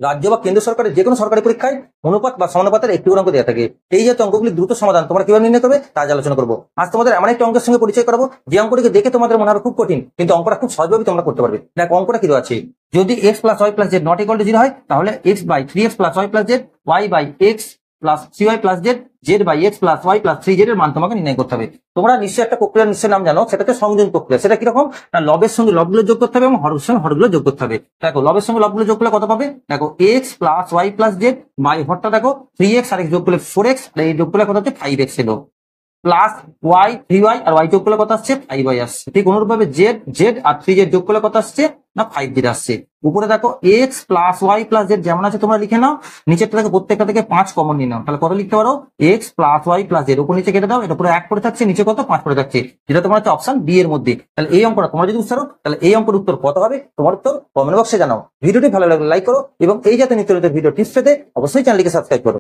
রাজ্য বা কেন্দ্র সরকারের যে কোনো সরকারি পরীক্ষায় অনুপাত বা সমানুপাতের একটি অঙ্ক দেওয়া থাকে। এই জাতীয় অঙ্কগুলি দ্রুত সমাধান তোমরা কিভাবে নির্ণয় করবে তা আজ আলোচনা করবো। আজ তোমাদের এমন একটা অঙ্কের সঙ্গে পরিচয় করাবো যে অঙ্কটিকে দেখে তোমাদের মনে হবে খুব কঠিন, কিন্তু অঙ্কটা খুব সহজভাবে তোমরা করতে পারবে। দেখ অঙ্কটা কি দেওয়া আছে, যদি x plus Y plus z not equal to 0 হয়, তাহলে x by 3x plus Y plus z, y by x plus 3y plus z, z by x plus Y plus 3z এর মান তোমাকে নির্ণয় করতে হবে। তোমরা নিশ্চয়ই একটা প্রক্রিয়ার নিশ্চয় নাম জানো, সেটাকে সংযোজন প্রক্রিয়া। সেটা কিরকম না, লবের সঙ্গে লবগুলো যোগ করতে হবে এবং হরের সঙ্গে হরগুলো যোগ করতে হবে। দেখো লবের সঙ্গে লবগুলো যোগ করলে কত পাবে, দেখো X plus Y plus Z by হরটা দেখো 3x আর x যোগ করলে 4x, আর এই যোগ করলে কত হচ্ছে 5x এলো, প্লাস ওয়াই 3y আর y যোগ করলে কত আসছে 5y আসছে। ঠিক অনুরূপভাবে জেড জেড আর 3z যোগ করলে কত আসছে না 5z আসছে। উপরে দেখো x plus Y plus z যেমন আছে তোমরা লিখে নাও, নিচেরটা থেকে প্রত্যেকটা থেকে 5 কমন নিয়ে নাও, তাহলে কত লিখতে পারো x plus Y plus z, উপর নিচে কেটে দাও, এটা পুরো 1 করে থাকছে, নিচে কত 5 করে থাকছে, যেটা তোমার হচ্ছে অপশন ডি এর মধ্যে। তাহলে এই অঙ্কটা তোমরা যদি উত্তর তাহলে এই অঙ্কের উত্তর কত হবে তোমার উত্তর কমেন্ট বক্সে জানাও। ভিডিওটি ভালো লাগলে লাইক করো এবং এই জাতীয় নিত্য নতুন ভিডিও টিপস পেতে অবশ্যই চ্যানেলটিকে সাবস্ক্রাইব করো।